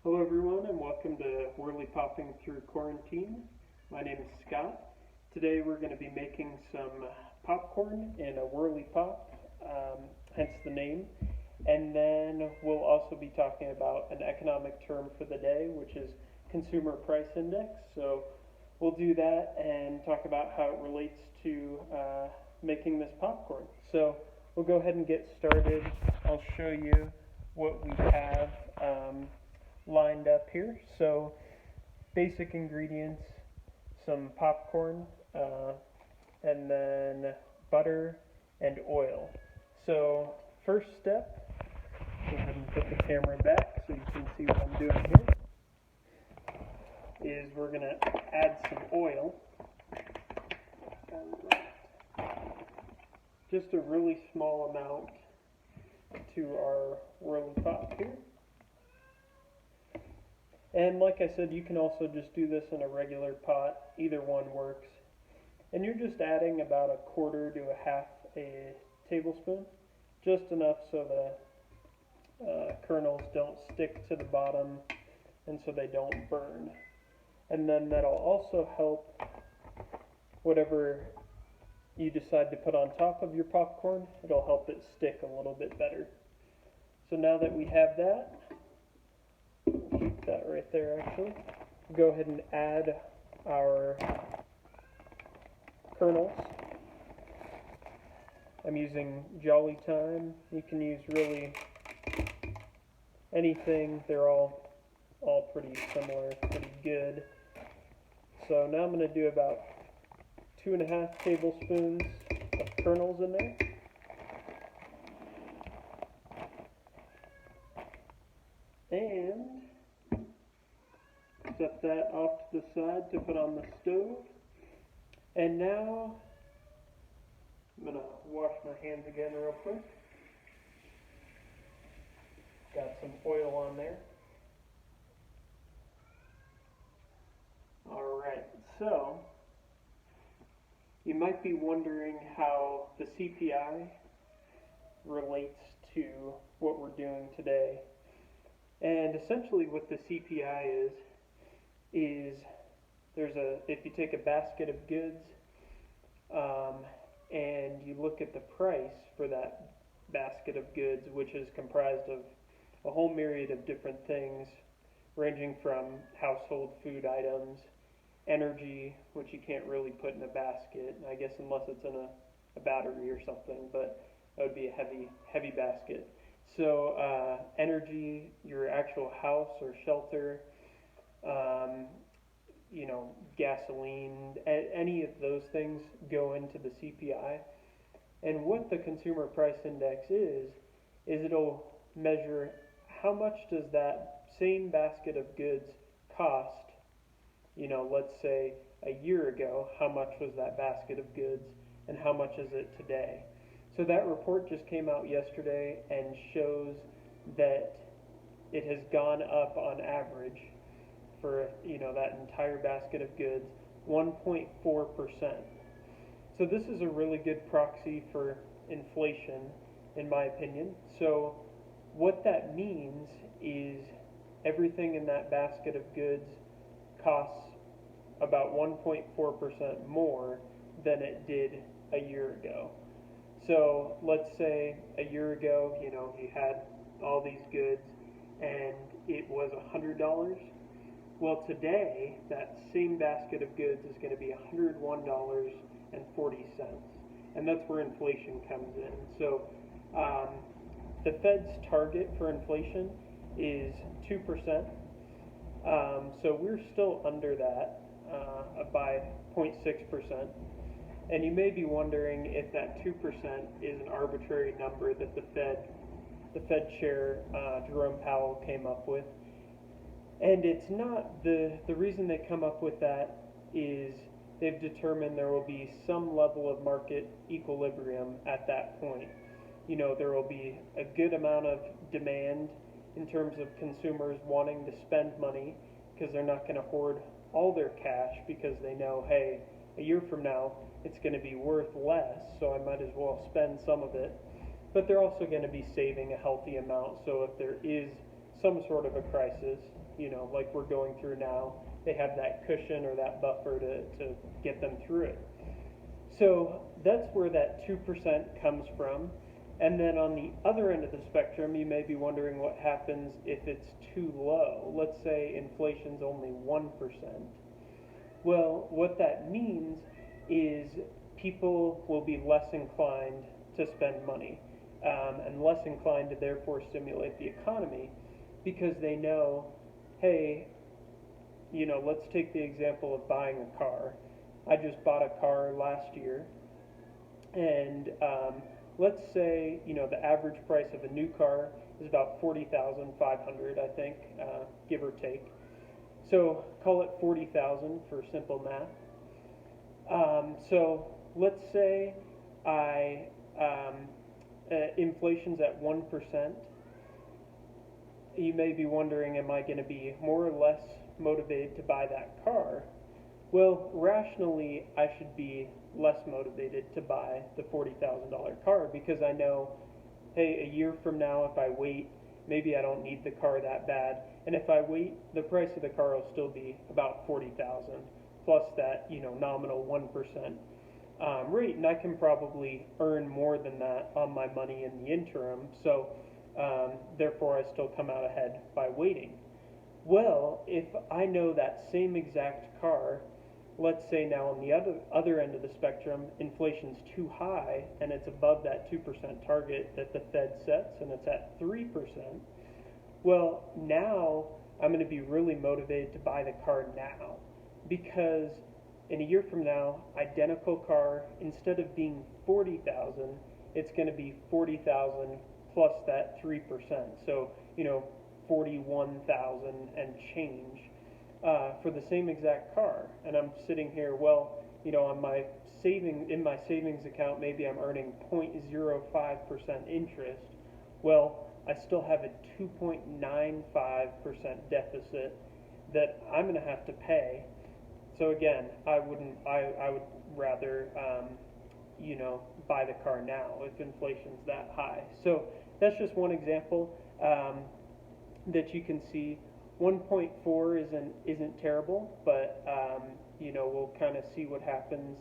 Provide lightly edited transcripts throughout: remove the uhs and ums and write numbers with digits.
Hello everyone and welcome to Whirley Popping Through Quarantine. My name is Scott. Today we're going to be making some popcorn in a Whirley Pop, hence the name. And then we'll also be talking about an economic term for the day, which is Consumer Price Index. So we'll do that and talk about how it relates to making this popcorn. So we'll go ahead and get started. I'll show you what we have lined up here. So basic ingredients, some popcorn, and then butter and oil. So first step, go ahead and put the camera back so you can see what I'm doing here, is we're going to add some oil. Just a really small amount to our Whirley Pop here. And like I said, you can also just do this in a regular pot. Either one works. And you're just adding about a quarter to a half a tablespoon. Just enough so the kernels don't stick to the bottom and so they don't burn. And then that'll also help whatever you decide to put on top of your popcorn. It'll help it stick a little bit better. So now that we have that, keep that right there actually. Go ahead and add our kernels. I'm using Jolly Time. You can use really anything. They're all pretty similar, pretty good. So now I'm going to do about 2.5 tablespoons of kernels in there. And set that off to the side to put on the stove. And now I'm going to wash my hands again real quick. Got some oil on there. Alright, so you might be wondering how the CPI relates to what we're doing today. And essentially what the CPI is if you take a basket of goods and you look at the price for that basket of goods, which is comprised of a whole myriad of different things, ranging from household food items, energy, which you can't really put in a basket, I guess unless it's in a battery or something, but that would be a heavy basket. So energy, your actual house or shelter, gasoline, any of those things go into the CPI. And what the Consumer Price Index is it'll measure how much does that same basket of goods cost. Let's say a year ago, how much was that basket of goods and how much is it today? So that report just came out yesterday and shows that it has gone up on average for that entire basket of goods 1.4%. So this is a really good proxy for inflation, in my opinion. So what that means is everything in that basket of goods costs about 1.4% more than it did a year ago. So let's say a year ago, you had all these goods and it was $100. Well, today that same basket of goods is going to be $101.40, and that's where inflation comes in. So the Fed's target for inflation is 2%. So we're still under that by 0.6%. And you may be wondering if that 2% is an arbitrary number that the Fed chair, Jerome Powell, came up with. And it's not. The reason they come up with that is they've determined there will be some level of market equilibrium at that point. There will be a good amount of demand in terms of consumers wanting to spend money because they're not going to hoard all their cash because they know, hey, a year from now it's going to be worth less, so I might as well spend some of it. But they're also going to be saving a healthy amount, so if there is some sort of a crisis, like we're going through now, they have that cushion or that buffer to get them through it. So that's where that 2% comes from. And then on the other end of the spectrum, you may be wondering what happens if it's too low. Let's say inflation's only 1%. Well, what that means is people will be less inclined to spend money, and less inclined to therefore stimulate the economy, because they know, hey, let's take the example of buying a car. I just bought a car last year, and let's say the average price of a new car is about 40,500, I think, give or take. So call it 40,000 for simple math. So let's say inflation's at 1%. You may be wondering, am I going to be more or less motivated to buy that car? Well, rationally, I should be less motivated to buy the $40,000 car, because I know, hey, a year from now, if I wait, maybe I don't need the car that bad. And if I wait, the price of the car will still be about 40,000 plus that, nominal 1% rate, and I can probably earn more than that on my money in the interim. So therefore, I still come out ahead by waiting. Well, if I know that same exact car, let's say now on the other end of the spectrum, inflation's too high and it's above that 2% target that the Fed sets, and it's at 3%. Well, now I'm going to be really motivated to buy the car now, because in a year from now, identical car, instead of being 40,000, it's going to be 40,000 plus that 3%. So 41,000 and change for the same exact car. And I'm sitting here, on my savings account, maybe I'm earning 0.05% interest. Well, I still have a 2.95% deficit that I'm going to have to pay. So again, I would rather buy the car now if inflation's that high. So that's just one example that you can see. 1.4 isn't terrible, but we'll kind of see what happens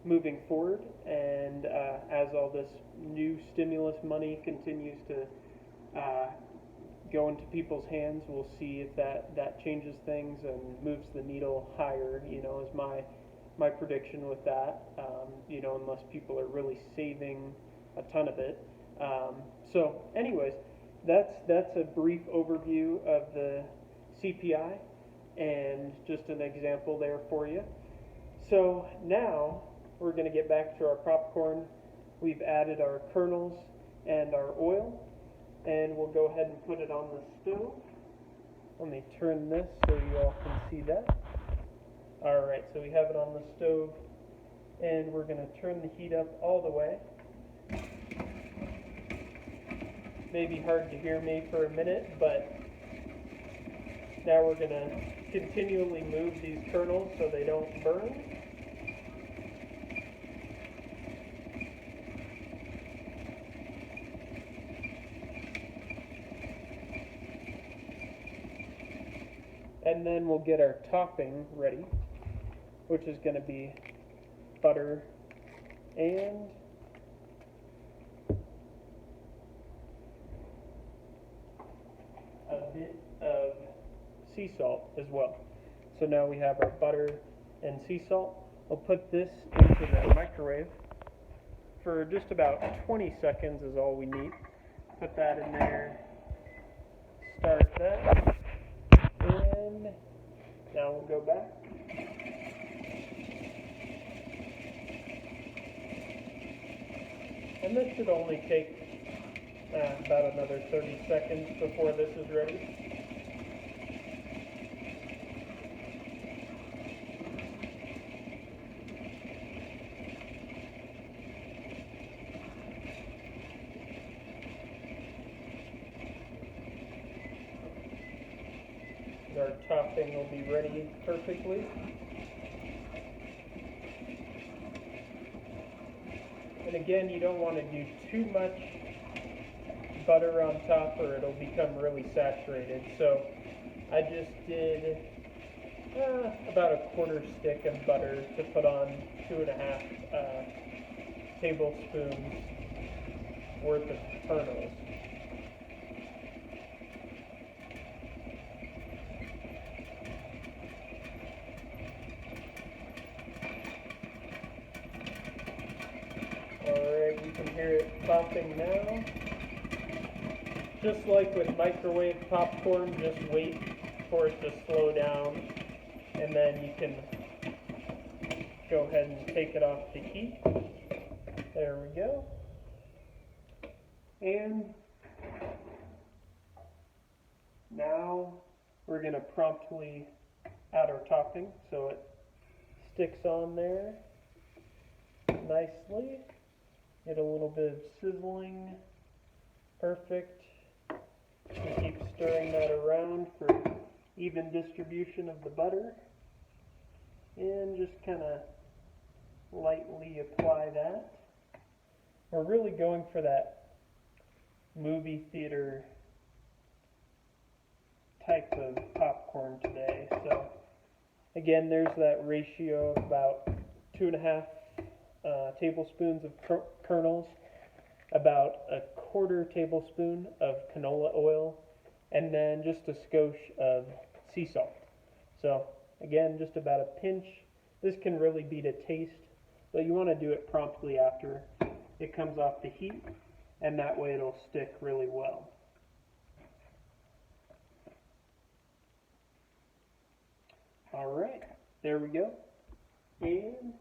moving forward, and as all this new stimulus money continues to go into people's hands, we'll see if that changes things and moves the needle higher, is my prediction with that, unless people are really saving a ton of it. So anyways, that's a brief overview of the CPI and just an example there for you. So now we're going to get back to our popcorn. We've added our kernels and our oil, and we'll go ahead and put it on the stove. Let me turn this so you all can see that. Alright, so we have it on the stove, and we're going to turn the heat up all the way. Maybe hard to hear me for a minute, but now we're going to continually move these kernels so they don't burn. And then we'll get our topping ready, which is going to be butter and a bit of sea salt as well. So now we have our butter and sea salt. We'll put this into the microwave for just about 20 seconds is all we need. Put that in there, start that, and now we'll go back. And this should only take about another 30 seconds before this is ready. Our topping will be ready perfectly. And again, you don't want to do too much butter on top or it'll become really saturated. So I just did about a quarter stick of butter to put on 2.5 tablespoons worth of kernels. Alright, you can hear it popping now. Just like with microwave popcorn, just wait for it to slow down, and then you can go ahead and take it off the heat. There we go. And now we're going to promptly add our topping so it sticks on there nicely. Get a little bit of sizzling. Perfect. You keep stirring that around for even distribution of the butter. And just kind of lightly apply that. We're really going for that movie theater type of popcorn today. So again, there's that ratio of about 2.5 tablespoons of kernels, about a quarter tablespoon of canola oil, and then just a skosh of sea salt. So again, just about a pinch. This can really be to taste, but you want to do it promptly after it comes off the heat, and that way it'll stick really well. Alright, there we go. And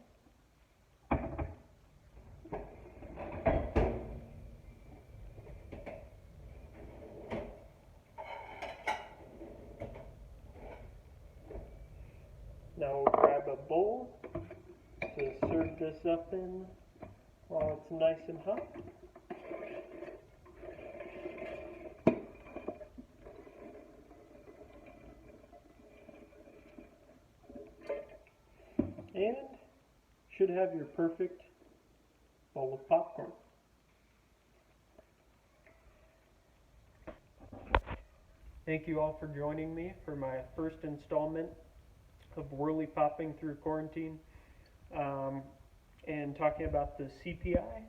now we'll grab a bowl to serve this up in while it's nice and hot. And should have your perfect bowl of popcorn. Thank you all for joining me for my first installment of Whirley popping through quarantine and talking about the CPI.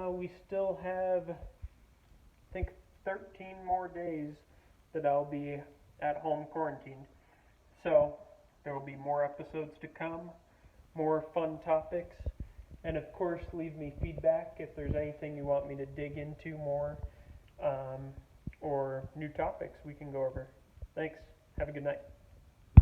We still have, I think, 13 more days that I'll be at home quarantined. So there will be more episodes to come, more fun topics, and of course leave me feedback if there's anything you want me to dig into more or new topics we can go over. Thanks. Have a good night.